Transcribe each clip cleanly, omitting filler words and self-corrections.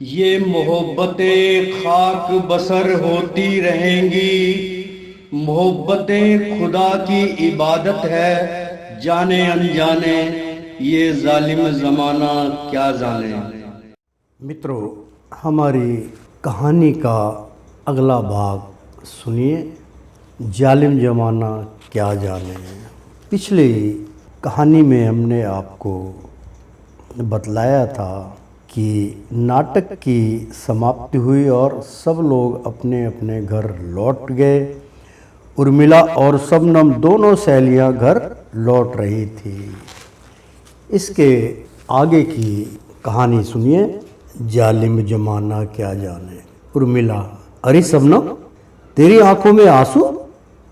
ये मोहब्बतें खाक बसर होती रहेंगी। मोहब्बतें खुदा की इबादत है, जाने अनजाने ये जालिम जमाना क्या जाने। मित्रों, हमारी कहानी का अगला भाग सुनिए। जालिम जमाना क्या जाने। पिछली कहानी में हमने आपको बतलाया था कि नाटक की समाप्ति हुई और सब लोग अपने अपने घर लौट गए। उर्मिला और शबनम दोनों सहेलियां घर लौट रही थी। इसके आगे की कहानी सुनिए। जालिम जमाना क्या जाने। उर्मिला: अरे शबनम, तेरी आंखों में आंसू?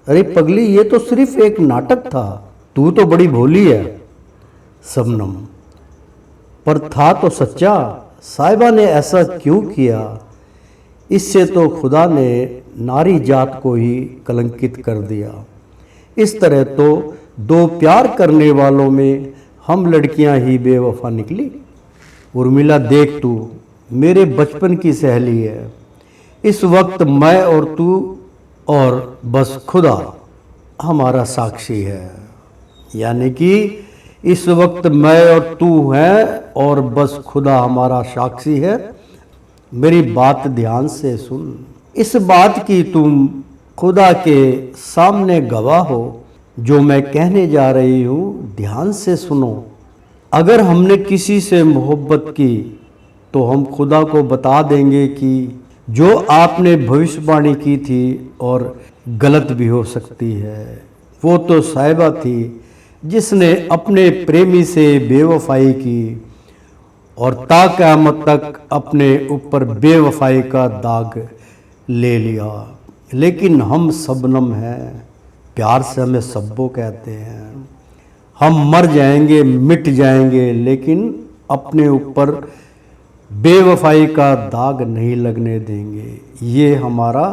अरे पगली, ये तो सिर्फ एक नाटक था, तू तो बड़ी भोली है। शबनम: पर था तो सच्चा। साहिबा ने ऐसा क्यों किया? इससे तो खुदा ने नारी जात को ही कलंकित कर दिया। इस तरह तो दो प्यार करने वालों में हम लड़कियां ही बेवफा निकली। उर्मिला देख, तू मेरे बचपन की सहेली है। इस वक्त मैं और तू और बस खुदा हमारा साक्षी है। यानी कि इस वक्त मैं और तू हैं और बस खुदा हमारा साक्षी है। मेरी बात ध्यान से सुन। इस बात की तुम खुदा के सामने गवाह हो। जो मैं कहने जा रही हूँ ध्यान से सुनो। अगर हमने किसी से मोहब्बत की तो हम खुदा को बता देंगे कि जो आपने भविष्यवाणी की थी और गलत भी हो सकती है। वो तो साहिबा थी जिसने अपने प्रेमी से बेवफाई की और ता क़यामत तक अपने ऊपर बेवफाई का दाग ले लिया। लेकिन हम शबनम हैं, प्यार से हमें सब्बो कहते हैं। हम मर जाएंगे, मिट जाएंगे, लेकिन अपने ऊपर बेवफाई का दाग नहीं लगने देंगे। ये हमारा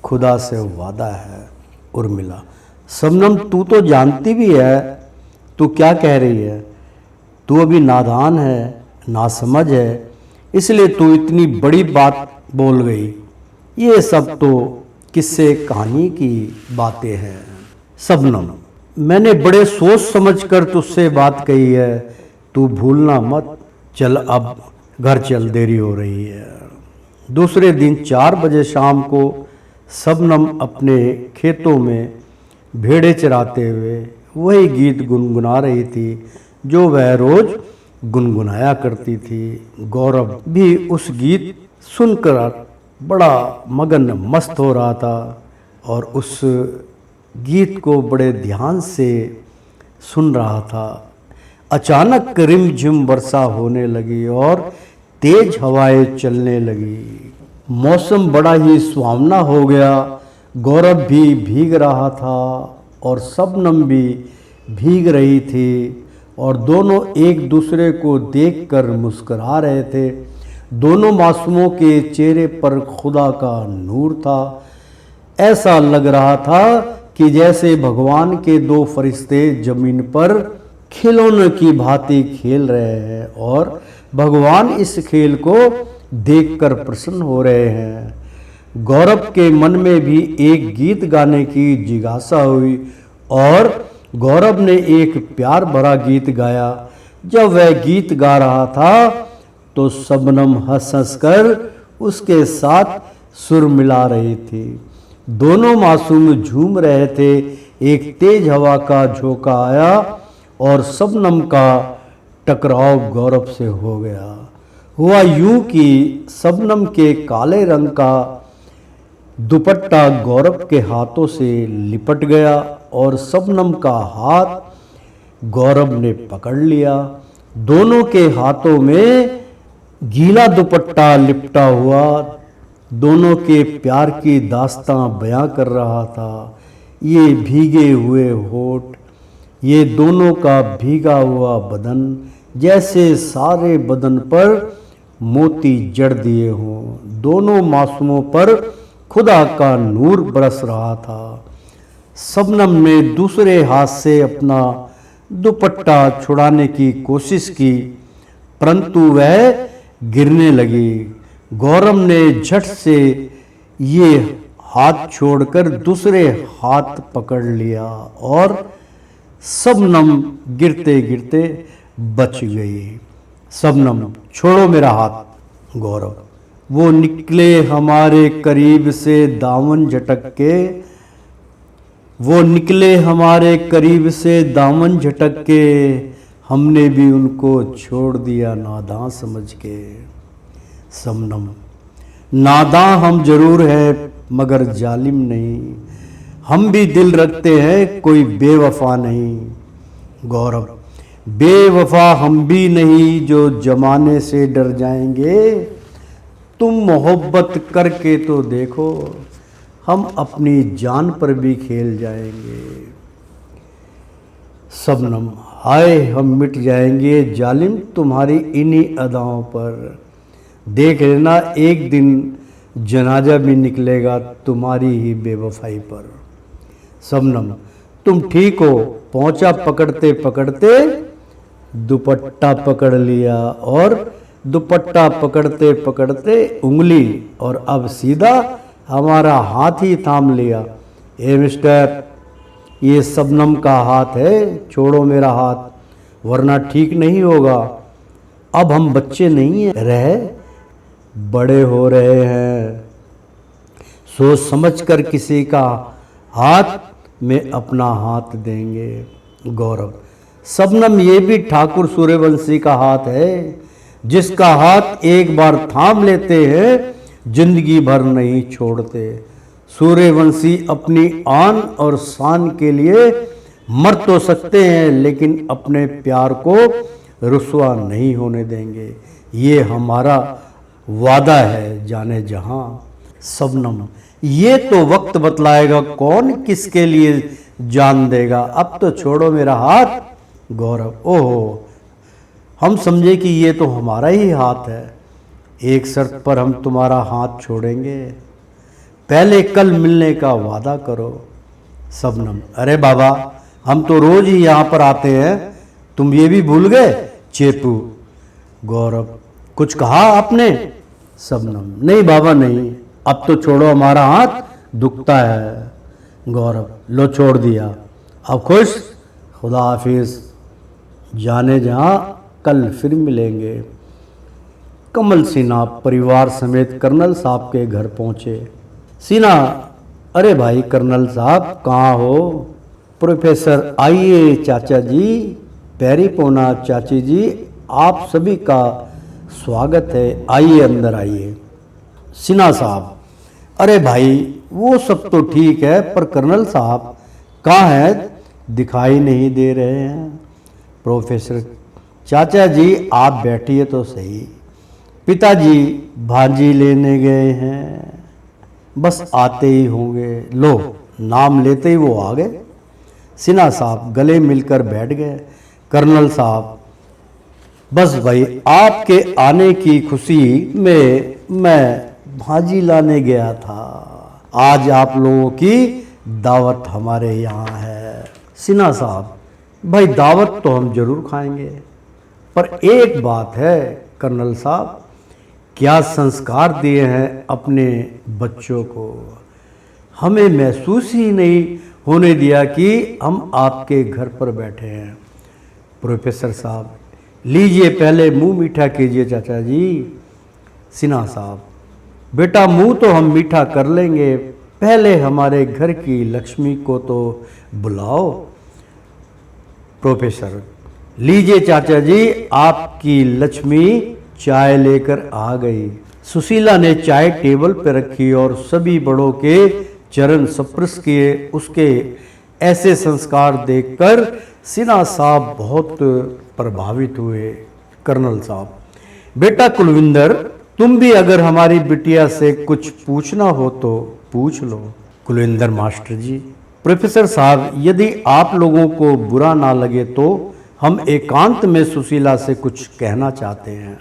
खुदा से वादा है। उर्मिला: शबनम, तू तो जानती भी है तू क्या कह रही है। तू अभी नादान है, नासमझ है, इसलिए तू इतनी बड़ी बात बोल गई। ये सब तो किस्से कहानी की बातें हैं। शबनम: मैंने बड़े सोच समझ कर तुझसे बात कही है, तू भूलना मत। चल अब घर चल, देरी हो रही है। दूसरे दिन 4 बजे शाम को शबनम अपने खेतों में भेड़ें चराते हुए वही गीत गुनगुना रही थी जो वह रोज गुनगुनाया करती थी। गौरव भी उस गीत सुनकर बड़ा मगन मस्त हो रहा था और उस गीत को बड़े ध्यान से सुन रहा था। अचानक रिमझिम वर्षा होने लगी और तेज हवाएं चलने लगी। मौसम बड़ा ही सुहावना हो गया। गौरव भी भीग रहा था और शबनम भी भीग रही थी और दोनों एक दूसरे को देखकर मुस्कुरा रहे थे। दोनों मासूमों के चेहरे पर खुदा का नूर था। ऐसा लग रहा था कि जैसे भगवान के दो फरिश्ते जमीन पर खिलौने की भांति खेल रहे हैं और भगवान इस खेल को देखकर प्रसन्न हो रहे हैं। गौरव के मन में भी एक गीत गाने की जिज्ञासा हुई और गौरव ने एक प्यार भरा गीत गाया। जब वह गीत गा रहा था तो शबनम हंस हंस कर उसके साथ सुर मिला रही थी। दोनों मासूम झूम रहे थे। एक तेज हवा का झोंका आया और शबनम का टकराव गौरव से हो गया। हुआ यूं कि शबनम के काले रंग का दुपट्टा गौरव के हाथों से लिपट गया और शबनम का हाथ गौरव ने पकड़ लिया। दोनों के हाथों में गीला दुपट्टा लिपटा हुआ दोनों के प्यार की दास्तां बयां कर रहा था। ये भीगे हुए होठ, ये दोनों का भीगा हुआ बदन, जैसे सारे बदन पर मोती जड़ दिए हों। दोनों मासूमों पर खुदा का नूर बरस रहा था। शबनम ने दूसरे हाथ से अपना दुपट्टा छुड़ाने की कोशिश की, परंतु वह गिरने लगी। गौरव ने झट से ये हाथ छोड़कर दूसरे हाथ पकड़ लिया और शबनम गिरते गिरते बच गई। शबनम छोड़ो मेरा हाथ। गौरव, वो निकले हमारे करीब से दामन झटक के, वो निकले हमारे करीब से दामन झटक के, हमने भी उनको छोड़ दिया नादां समझ के। शबनम, नादां हम जरूर हैं मगर जालिम नहीं, हम भी दिल रखते हैं कोई बेवफा नहीं। गौरव, बेवफा हम भी नहीं जो जमाने से डर जाएंगे, तुम मोहब्बत करके तो देखो हम अपनी जान पर भी खेल जाएंगे। शबनम, हाय हम मिट जाएंगे जालिम तुम्हारी इन्हीं अदाओं पर, देख लेना एक दिन जनाजा भी निकलेगा तुम्हारी ही बेवफाई पर। शबनम, तुम ठीक हो? पहुंचा पकड़ते पकड़ते दुपट्टा पकड़ लिया और दुपट्टा पकड़ते पकड़ते उंगली, और अब सीधा हमारा हाथ ही थाम लिया। ए मिस्टर, ये शबनम का हाथ है, छोड़ो मेरा हाथ वरना ठीक नहीं होगा। अब हम बच्चे नहीं रहे, बड़े हो रहे हैं, सोच समझ कर किसी का हाथ में अपना हाथ देंगे। गौरव, शबनम, ये भी ठाकुर सूर्यवंशी का हाथ है, जिसका हाथ एक बार थाम लेते हैं जिंदगी भर नहीं छोड़ते। सूर्यवंशी अपनी आन और शान के लिए मर तो सकते हैं लेकिन अपने प्यार को रुसवा नहीं होने देंगे, ये हमारा वादा है जाने जहां। शबनम, ये तो वक्त बतलाएगा कौन किसके लिए जान देगा, अब तो छोड़ो मेरा हाथ। गौरव, ओहो, हम समझे कि ये तो हमारा ही हाथ है, एक शर्त पर हम तुम्हारा हाथ छोड़ेंगे, पहले कल मिलने का वादा करो। शबनम, अरे बाबा, हम तो रोज ही यहाँ पर आते हैं, तुम ये भी भूल गए? चेपू। गौरव, कुछ कहा आपने? शबनम, नहीं बाबा नहीं, अब तो छोड़ो हमारा हाथ, दुखता है। गौरव, लो छोड़ दिया, अब खुश? खुदा हाफिज, जाने जहाँ कल फिर मिलेंगे। कमल सिन्हा परिवार समेत कर्नल साहब के घर पहुंचे। सिन्हा, अरे भाई कर्नल साहब कहाँ हो? प्रोफेसर, आइए चाचा जी, पैरी पोना चाची जी, आप सभी का स्वागत है, आइए अंदर आइए। सिन्हा साहब, अरे भाई वो सब तो ठीक है पर कर्नल साहब कहाँ हैं, दिखाई नहीं दे रहे हैं। प्रोफेसर, चाचा जी आप बैठिए तो सही, पिताजी भांजी लेने गए हैं, बस आते ही होंगे, लो नाम लेते ही वो आ गए। सिन्हा साहब गले मिलकर बैठ गए। कर्नल साहब, बस भाई आपके आने की खुशी में मैं भाजी लाने गया था, आज आप लोगों की दावत हमारे यहाँ है। सिन्हा साहब, भाई दावत तो हम जरूर खाएंगे, पर एक बात है कर्नल साहब, क्या संस्कार दिए हैं अपने बच्चों को, हमें महसूस ही नहीं होने दिया कि हम आपके घर पर बैठे हैं। प्रोफेसर साहब, लीजिए पहले मुंह मीठा कीजिए चाचा जी। सिन्हा साहब, बेटा मुंह तो हम मीठा कर लेंगे, पहले हमारे घर की लक्ष्मी को तो बुलाओ। प्रोफेसर, लीजिए चाचा जी, आपकी लक्ष्मी चाय लेकर आ गई। सुशीला ने चाय टेबल पर रखी और सभी बड़ों के चरण स्पर्श किए। उसके ऐसे संस्कार देखकर सिन्हा साहब बहुत प्रभावित हुए। कर्नल साहब, बेटा कुलविंदर, तुम भी अगर हमारी बिटिया से कुछ पूछना हो तो पूछ लो। कुलविंदर मास्टर जी। प्रोफेसर साहब, यदि आप लोगों को बुरा ना लगे तो हम एकांत में सुशीला से कुछ कहना चाहते हैं।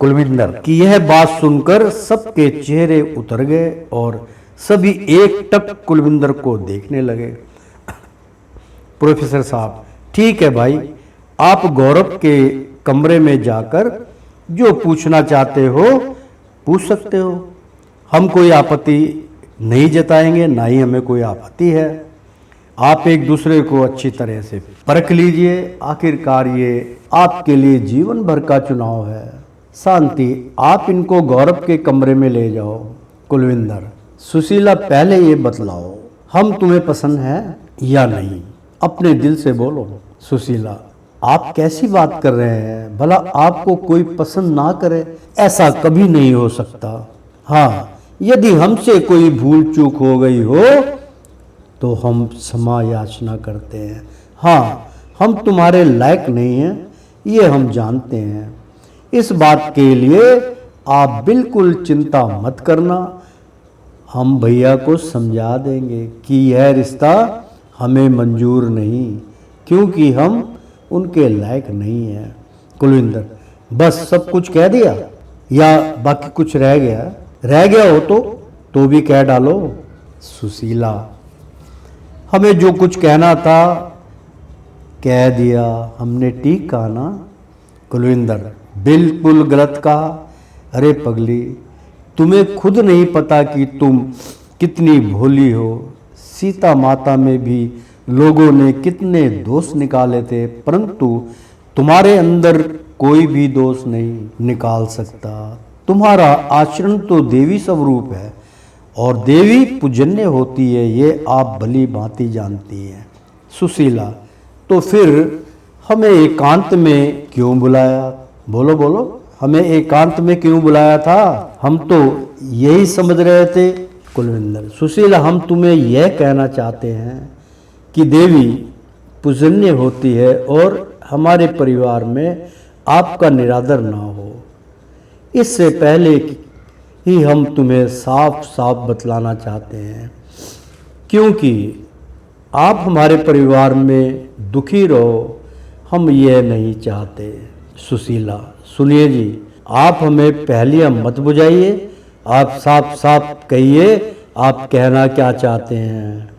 कुलविंदर की यह बात सुनकर सबके चेहरे उतर गए और सभी एक टक कुलविंदर को देखने लगे। प्रोफेसर साहब, ठीक है भाई, आप गौरव के कमरे में जाकर जो पूछना चाहते हो पूछ सकते हो। हम कोई आपत्ति नहीं जताएंगे, ना ही हमें कोई आपत्ति है। आप एक दूसरे को अच्छी तरह से परख लीजिए। आखिरकार ये आपके लिए जीवन भर का चुनाव है। शांति, आप इनको गौरव के कमरे में ले जाओ। कुलविंदर, सुशीला, पहले ये बतलाओ, हम तुम्हें पसंद है या नहीं? अपने दिल से बोलो। सुशीला, आप कैसी बात कर रहे हैं? भला आपको कोई पसंद ना करे? ऐसा कभी नहीं हो सकता। हाँ, यदि हमसे कोई भूल चूक हो गई हो तो हम क्षमा याचना करते हैं। हाँ, हम तुम्हारे लायक नहीं हैं, ये हम जानते हैं। इस बात के लिए आप बिल्कुल चिंता मत करना। हम भैया को समझा देंगे कि यह रिश्ता हमें मंजूर नहीं, क्योंकि हम उनके लायक नहीं हैं। कुलविंदर, बस सब कुछ कह दिया या बाकी कुछ रह गया? रह गया हो तो भी कह डालो। सुशीला, हमें जो कुछ कहना था कह दिया हमने, ठीक कहा ना? कुलविंदर, बिल्कुल गलत कहा। अरे पगली, तुम्हें खुद नहीं पता कि तुम कितनी भोली हो। सीता माता में भी लोगों ने कितने दोष निकाले थे, परंतु तुम्हारे अंदर कोई भी दोष नहीं निकाल सकता। तुम्हारा आचरण तो देवी स्वरूप है और देवी पूजन्य होती है, ये आप भली भांति जानती हैं। सुशीला, तो फिर हमें एकांत में क्यों बुलाया? बोलो बोलो, हमें एकांत में क्यों बुलाया था? हम तो यही समझ रहे थे। कुलविंदर, सुशीला, हम तुम्हें यह कहना चाहते हैं कि देवी पूजन्य होती है और हमारे परिवार में आपका निरादर ना हो, इससे पहले ही हम तुम्हें साफ साफ बतलाना चाहते हैं, क्योंकि आप हमारे परिवार में दुखी रहो, हम यह नहीं चाहते। सुशीला, सुनिए जी, आप हमें पहलियां मत बुझाइए, आप साफ साफ कहिए आप कहना क्या चाहते हैं।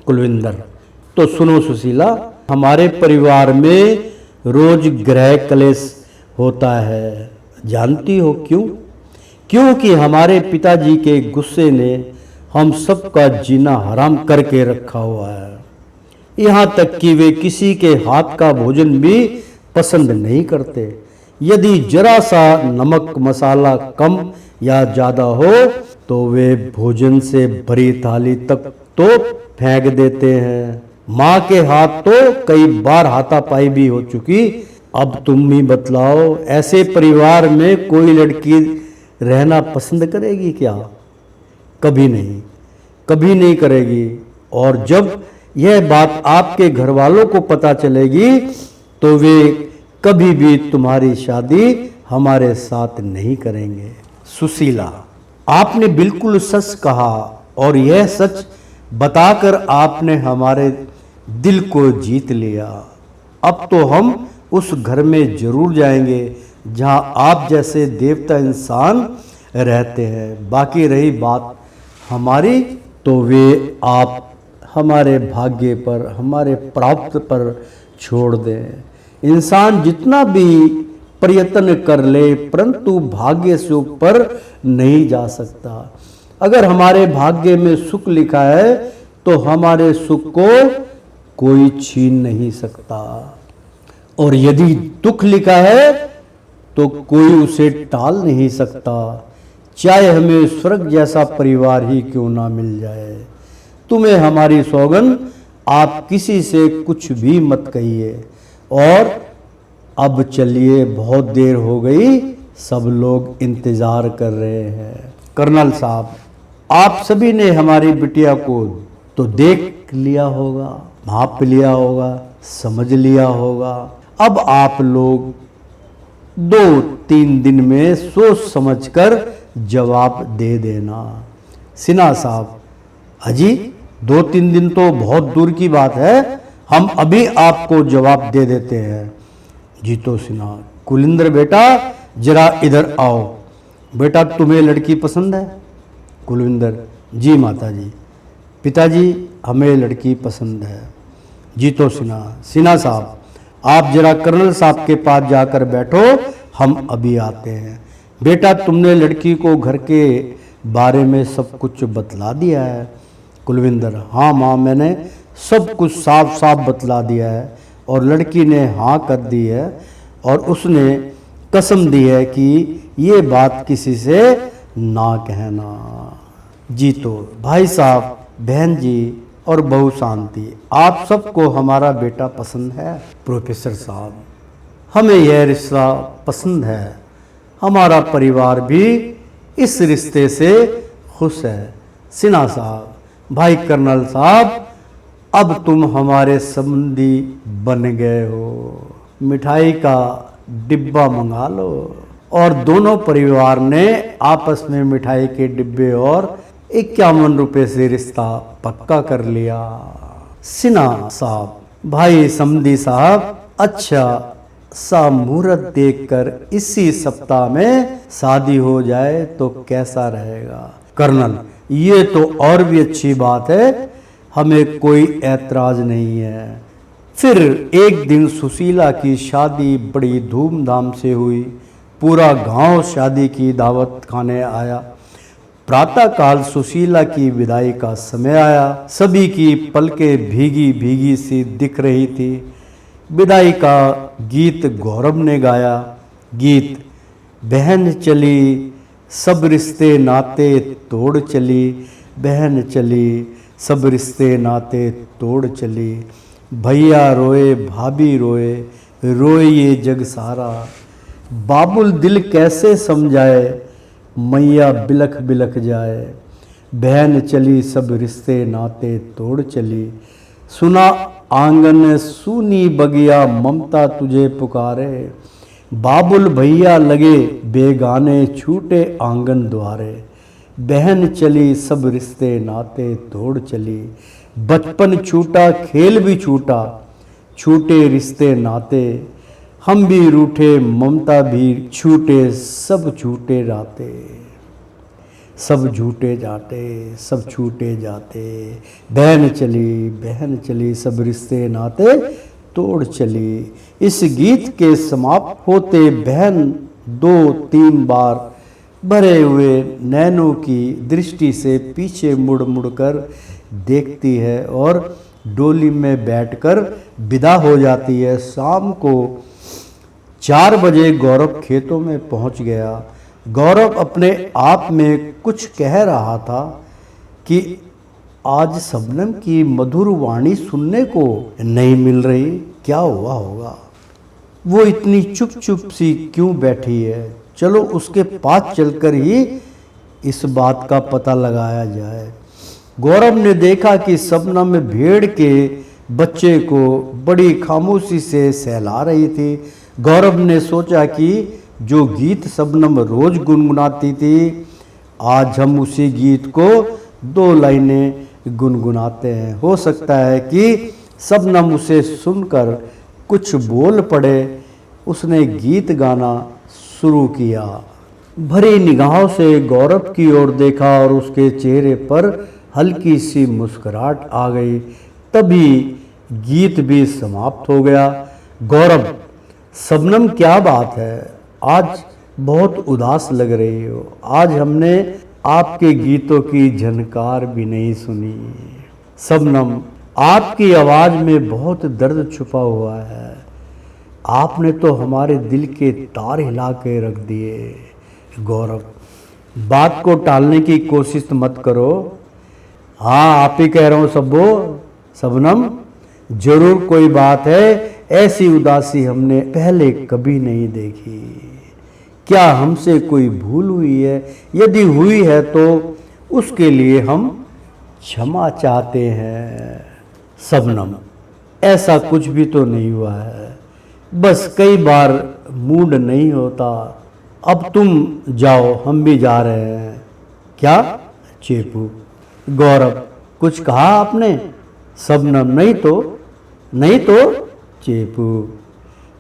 कुलविंदर, तो सुनो सुशीला, हमारे परिवार में रोज गृह कलेश होता है, जानती हो क्यों? क्योंकि हमारे पिताजी के गुस्से ने हम सबका जीना हराम करके रखा हुआ है। यहाँ तक कि वे किसी के हाथ का भोजन भी पसंद नहीं करते। यदि जरा सा नमक मसाला कम या ज़्यादा हो तो वे भोजन से भरी थाली तक तो फेंक देते हैं। माँ के हाथ तो कई बार हाथापाई भी हो चुकी। अब तुम ही बतलाओ, ऐसे परिवार में कोई लड़की रहना पसंद करेगी क्या? कभी नहीं, कभी नहीं करेगी। और जब यह बात आपके घर वालों को पता चलेगी तो वे कभी भी तुम्हारी शादी हमारे साथ नहीं करेंगे। सुशीला, आपने बिल्कुल सच कहा और यह सच बताकर आपने हमारे दिल को जीत लिया। अब तो हम उस घर में जरूर जाएंगे जहां आप जैसे देवता इंसान रहते हैं। बाकी रही बात हमारी, तो वे आप हमारे भाग्य पर, हमारे प्राप्त पर छोड़ दें। इंसान जितना भी प्रयत्न कर ले, परंतु भाग्य से ऊपर नहीं जा सकता। अगर हमारे भाग्य में सुख लिखा है तो हमारे सुख को कोई छीन नहीं सकता, और यदि दुख लिखा है तो कोई उसे टाल नहीं सकता, चाहे हमें स्वर्ग जैसा परिवार ही क्यों ना मिल जाए। तुम्हें हमारी सौगंध, आप किसी से कुछ भी मत कहिए। और अब चलिए, बहुत देर हो गई, सब लोग इंतजार कर रहे हैं। कर्नल साहब, आप सभी ने हमारी बिटिया को तो देख लिया होगा, भाप लिया होगा, समझ लिया होगा। अब आप लोग 2-3 दिन में सोच समझकर जवाब दे देना। सिन्हा साहब, अजी 2-3 दिन तो बहुत दूर की बात है, हम अभी आपको जवाब दे देते हैं। जीतो सिन्हा, कुलिंदर बेटा जरा इधर आओ। बेटा, तुम्हें लड़की पसंद है? कुलविंदर, जी माता जी। पिताजी, हमें लड़की पसंद है। जीतो सिन्हा, सिन्हा साहब आप जरा कर्नल साहब के पास जाकर बैठो, हम अभी आते हैं। बेटा तुमने लड़की को घर के बारे में सब कुछ बतला दिया है? कुलविंदर, हाँ माँ, मैंने सब कुछ साफ साफ बतला दिया है। और लड़की ने हाँ कर दी है और उसने कसम दी है कि ये बात किसी से ना कहना। जी तो भाई साहब, बहन जी और बहू शांति, आप सबको हमारा बेटा पसंद है? प्रोफेसर साहब, हमें यह रिश्ता पसंद है, हमारा परिवार भी इस रिश्ते से खुश है। सिन्हा साहब, भाई कर्नल साहब, अब तुम हमारे संबंधी बन गए हो, मिठाई का डिब्बा मंगा लो। और दोनों परिवार ने आपस में मिठाई के डिब्बे और 51 रुपए से रिश्ता पक्का कर लिया। सिन्हा साहब, भाई समधी साहब, अच्छा सा मुहूर्त देखकर इसी सप्ताह में शादी हो जाए तो कैसा रहेगा? कर्नल, ये तो और भी अच्छी बात है, हमें कोई ऐतराज नहीं है। फिर एक दिन सुशीला की शादी बड़ी धूमधाम से हुई। पूरा गांव शादी की दावत खाने आया। प्रातःकाल सुशीला की विदाई का समय आया। सभी की पलकें भीगी भीगी सी दिख रही थी। विदाई का गीत गौरव ने गाया। गीत, बहन चली सब रिश्ते नाते तोड़ चली, बहन चली सब रिश्ते नाते तोड़ चली, भैया रोए भाभी रोए, रोए ये जग सारा, बाबुल दिल कैसे समझाए, मैया बिलख बिलख जाए, बहन चली सब रिश्ते नाते तोड़ चली, सुना आंगन सूनी बगिया ममता तुझे पुकारे, बाबुल भैया लगे बेगाने छूटे आंगन द्वारे, बहन चली सब रिश्ते नाते तोड़ चली, बचपन छूटा खेल भी छूटा, छूटे रिश्ते नाते, हम भी रूठे ममता भी छूटे, सब छूटे जाते, सब झूठे जाते, सब छूटे जाते, बहन चली सब रिश्ते नाते तोड़ चली। इस गीत के समाप्त होते बहन 2-3 बार भरे हुए नैनों की दृष्टि से पीछे मुड़ मुड़कर देखती है और डोली में बैठकर विदा हो जाती है। शाम को 4 बजे गौरव खेतों में पहुंच गया। गौरव अपने आप में कुछ कह रहा था कि आज शबनम की मधुर वाणी सुनने को नहीं मिल रही, क्या हुआ होगा? वो इतनी चुप चुप सी क्यों बैठी है? चलो उसके पास चलकर ही इस बात का पता लगाया जाए। गौरव ने देखा कि शबनम भेड़ के बच्चे को बड़ी खामोशी से सहला रही थी। गौरव ने सोचा कि जो गीत शबनम रोज गुनगुनाती थी, आज हम उसी गीत को 2 लाइनें गुनगुनाते हैं। हो सकता है कि शबनम उसे सुनकर कुछ बोल पड़े। उसने गीत गाना शुरू किया। भरी निगाहों से गौरव की ओर देखा और उसके चेहरे पर हल्की सी मुस्कुराहट आ गई। तभी गीत भी समाप्त हो गया। गौरव, शबनम क्या बात है, आज बहुत उदास लग रही हो। आज हमने आपके गीतों की झनकार भी नहीं सुनी। शबनम, आपकी आवाज़ में बहुत दर्द छुपा हुआ है। आपने तो हमारे दिल के तार हिला के रख दिए। गौरव, बात को टालने की कोशिश मत करो। हाँ, आप ही कह रहा हूँ सब्बो। शबनम, जरूर कोई बात है। ऐसी उदासी हमने पहले कभी नहीं देखी। क्या हमसे कोई भूल हुई है? यदि हुई है तो उसके लिए हम क्षमा चाहते हैं। शबनम, ऐसा कुछ भी तो नहीं हुआ है, बस कई बार मूड नहीं होता। अब तुम जाओ, हम भी जा रहे हैं। क्या? चेपू। गौरव, कुछ कहा आपने? शबनम, नहीं तो चेपू।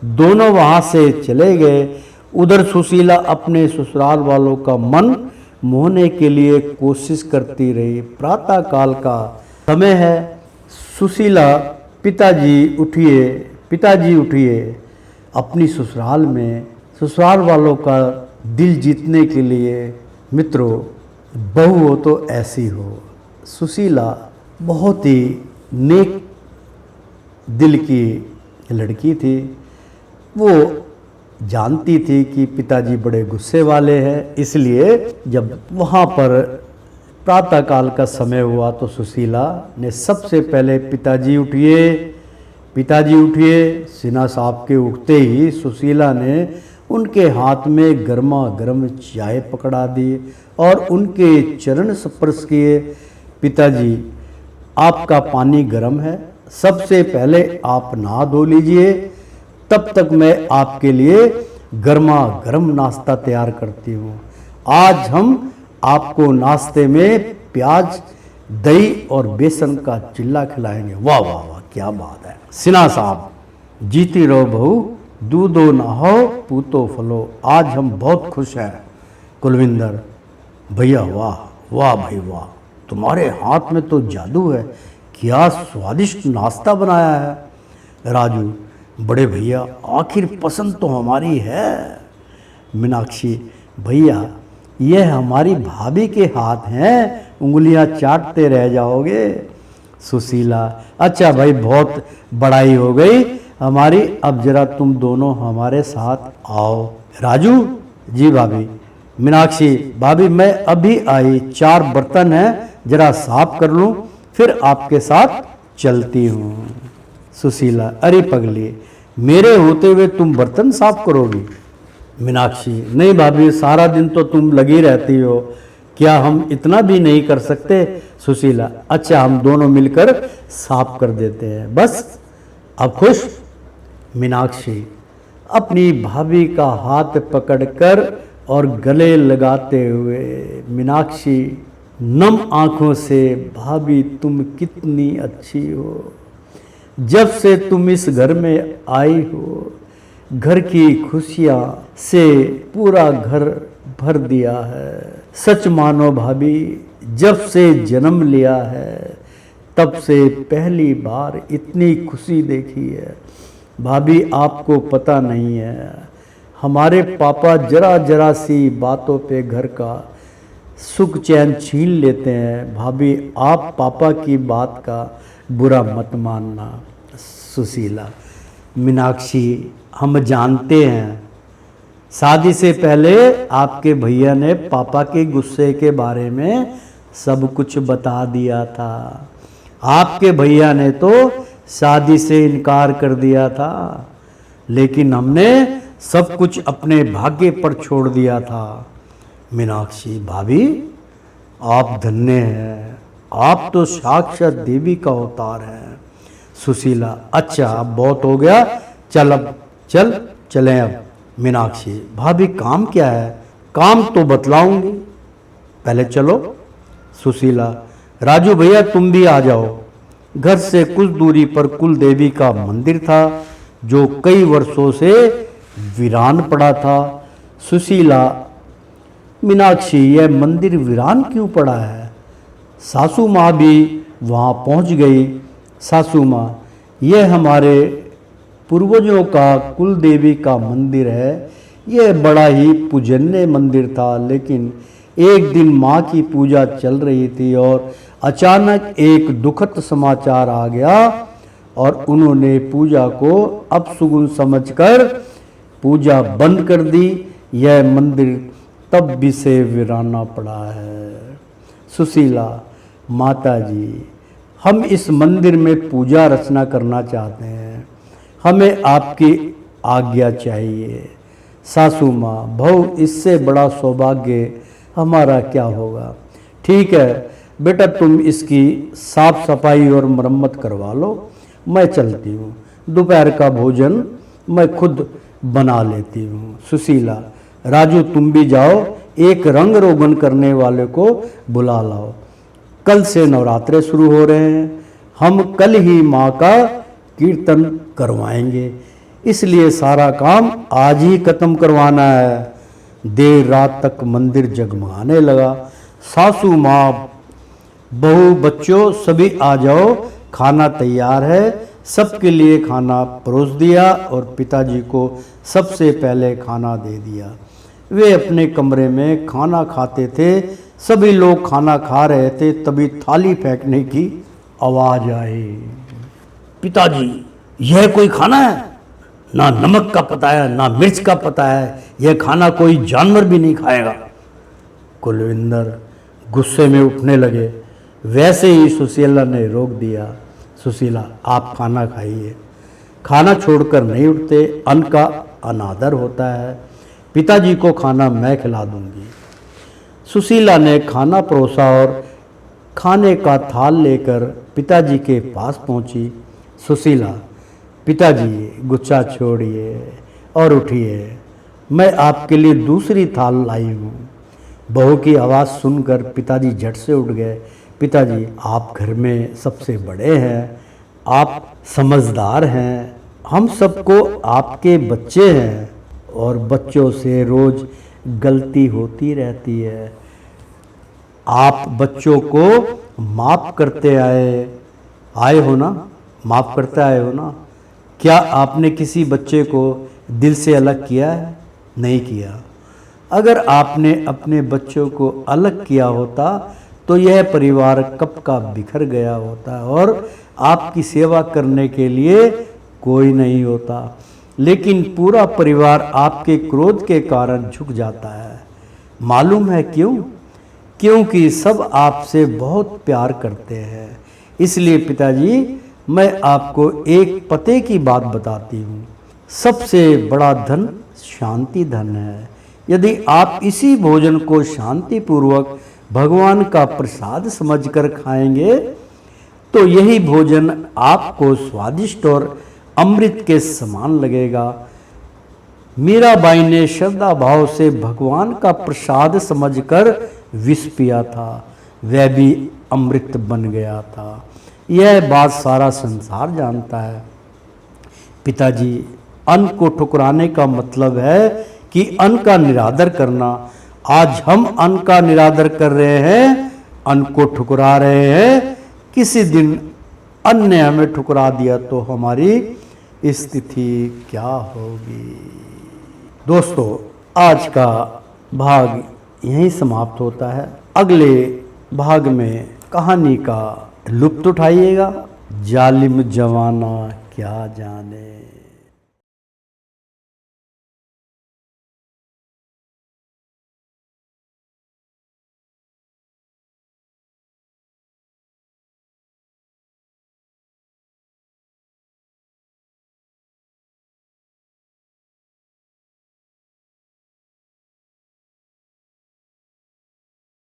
दोनों वहां से चले गए। उधर सुशीला अपने ससुराल वालों का मन मोहने के लिए कोशिश करती रही। प्रातः काल का समय है। सुशीला, पिताजी उठिए, अपनी ससुराल में ससुराल वालों का दिल जीतने के लिए मित्रों बहू हो तो ऐसी हो। सुशीला बहुत ही नेक दिल की लड़की थी। वो जानती थी कि पिताजी बड़े गुस्से वाले हैं, इसलिए जब वहाँ पर प्रातःकाल का समय हुआ तो सुशीला ने सबसे पहले पिताजी उठिए सिन्हा साहब के उठते ही सुशीला ने उनके हाथ में गर्मा गर्म चाय पकड़ा दी और उनके चरण स्पर्श किए। पिताजी, आपका पानी गर्म है, सबसे पहले आप नहा धो लीजिए, तब तक मैं आपके लिए गर्मा गर्म नाश्ता तैयार करती हूँ। आज हम आपको नाश्ते में प्याज, दही और बेसन का चिल्ला खिलाएंगे। वाह वाह वाह, क्या बात है। सिन्हा साहब, जीती रहो बहू, दूधो नहाओ पूतो फलो, आज हम बहुत खुश हैं। कुलविंदर भैया, वाह वाह भाई वाह, तुम्हारे हाथ में तो जादू है, क्या स्वादिष्ट नाश्ता बनाया है। राजू, बड़े भैया आखिर पसंद तो हमारी है। मीनाक्षी, भैया यह हमारी भाभी के हाथ हैं, उंगलियां चाटते रह जाओगे। सुशीला, अच्छा भाई बहुत बड़ाई हो गई हमारी, अब जरा तुम दोनों हमारे साथ आओ। राजू, जी भाभी। मीनाक्षी, भाभी मैं अभी आई, 4 बर्तन हैं, जरा साफ कर लूं, फिर आपके साथ चलती हूँ। सुशीला, अरे पगली, मेरे होते हुए तुम बर्तन साफ करोगी? मीनाक्षी, नहीं भाभी, सारा दिन तो तुम लगी रहती हो, क्या हम इतना भी नहीं कर सकते? सुशीला, अच्छा हम दोनों मिलकर साफ कर देते हैं, बस अब खुश? मीनाक्षी, अपनी भाभी का हाथ पकड़कर और गले लगाते हुए मीनाक्षी नम आंखों से, भाभी तुम कितनी अच्छी हो, जब से तुम इस घर में आई हो घर की खुशियाँ से पूरा घर भर दिया है। सच मानो भाभी, जब से जन्म लिया है तब से पहली बार इतनी खुशी देखी है। भाभी आपको पता नहीं है, हमारे पापा जरा जरा सी बातों पे घर का सुख चैन छीन लेते हैं। भाभी आप पापा की बात का बुरा मत मानना। सुशीला, मीनाक्षी, हम जानते हैं शादी से पहले आपके भैया ने पापा के गुस्से के बारे में सब कुछ बता दिया था। आपके भैया ने तो शादी से इनकार कर दिया था, लेकिन हमने सब कुछ अपने भाग्य पर छोड़ दिया था। मीनाक्षी, भाभी आप धन्य हैं, आप तो साक्षात देवी का अवतार हैं। सुशीला, अच्छा अब बहुत हो गया, चलें अब। मीनाक्षी, भाभी काम क्या है? काम तो बतलाऊंगी, पहले चलो। सुशीला, राजू भैया तुम भी आ जाओ। घर से कुछ दूरी पर कुल देवी का मंदिर था जो कई वर्षों से वीरान पड़ा था। सुशीला, मीनाक्षी, यह मंदिर वीरान क्यों पड़ा है? सासू माँ भी वहाँ पहुँच गई। सासू माँ, यह हमारे पूर्वजों का कुल देवी का मंदिर है, यह बड़ा ही पूजनीय मंदिर था, लेकिन एक दिन माँ की पूजा चल रही थी और अचानक एक दुखद समाचार आ गया और उन्होंने पूजा को अपशगुन समझकर पूजा बंद कर दी। यह मंदिर तब भी से वीराना पड़ा है। सुशीला, माता जी, हम इस मंदिर में पूजा रचना करना चाहते हैं, हमें आपकी आज्ञा चाहिए। सासू माँ, बहू इससे बड़ा सौभाग्य हमारा क्या होगा। ठीक है बेटा, तुम इसकी साफ सफाई और मरम्मत करवा लो, मैं चलती हूँ। दोपहर का भोजन मैं खुद बना लेती हूँ। सुशीला, राजू तुम भी जाओ, एक रंग रोगन करने वाले को बुला लाओ। कल से नवरात्रे शुरू हो रहे हैं, हम कल ही माँ का कीर्तन करवाएंगे, इसलिए सारा काम आज ही खत्म करवाना है। देर रात तक मंदिर जगमगाने लगा। सासू माँ, बहू, बच्चों सभी आ जाओ, खाना तैयार है। सबके लिए खाना परोस दिया और पिताजी को सबसे पहले खाना दे दिया। वे अपने कमरे में खाना खाते थे। सभी लोग खाना खा रहे थे, तभी थाली फेंकने की आवाज आई। पिताजी, यह कोई खाना है? ना नमक का पता है, ना मिर्च का पता है। यह खाना कोई जानवर भी नहीं खाएगा। कुलविंदर गुस्से में उठने लगे। वैसे ही सुशीला ने रोक दिया। सुशीला, आप खाना खाइए। खाना छोड़कर नहीं उठते, अन्न का अनादर होता है। पिताजी को खाना मैं खिला दूंगी। सुशीला ने खाना परोसा और खाने का थाल लेकर पिताजी के पास पहुंची। सुशीला, पिताजी गुस्सा छोड़िए और उठिए, मैं आपके लिए दूसरी थाल लाई हूँ। बहू की आवाज़ सुनकर पिताजी झट से उठ गए। पिताजी, आप घर में सबसे बड़े हैं, आप समझदार हैं, हम सबको आपके बच्चे हैं और बच्चों से रोज़ गलती होती रहती है। आप बच्चों को माफ़ करते आए हो ना? माफ़ करते आए हो ना? क्या आपने किसी बच्चे को दिल से अलग किया है? नहीं किया। अगर आपने अपने बच्चों को अलग किया होता तो यह परिवार कब का बिखर गया होता और आपकी सेवा करने के लिए कोई नहीं होता। लेकिन पूरा परिवार आपके क्रोध के कारण झुक जाता है। मालूम है क्यों? क्योंकि सब आपसे बहुत प्यार करते हैं। इसलिए पिताजी, मैं आपको एक पते की बात बताती हूँ। सबसे बड़ा धन शांति धन है। यदि आप इसी भोजन को शांति पूर्वक भगवान का प्रसाद समझकर खाएंगे तो यही भोजन आपको स्वादिष्ट और अमृत के समान लगेगा। मीराबाई ने श्रद्धा भाव से भगवान का प्रसाद समझकर विष पिया था, वह भी अमृत बन गया था। यह बात सारा संसार जानता है। पिताजी, अन्न को ठुकराने का मतलब है कि अन्न का निरादर करना। आज हम अन्न का निरादर कर रहे हैं, अन्न को ठुकरा रहे हैं। किसी दिन अन्न ने हमें ठुकरा दिया तो हमारी स्थिति क्या होगी? दोस्तों, आज का भाग यहीं समाप्त होता है। अगले भाग में कहानी का लुत्फ उठाइएगा। जालिम जमाना क्या जाने।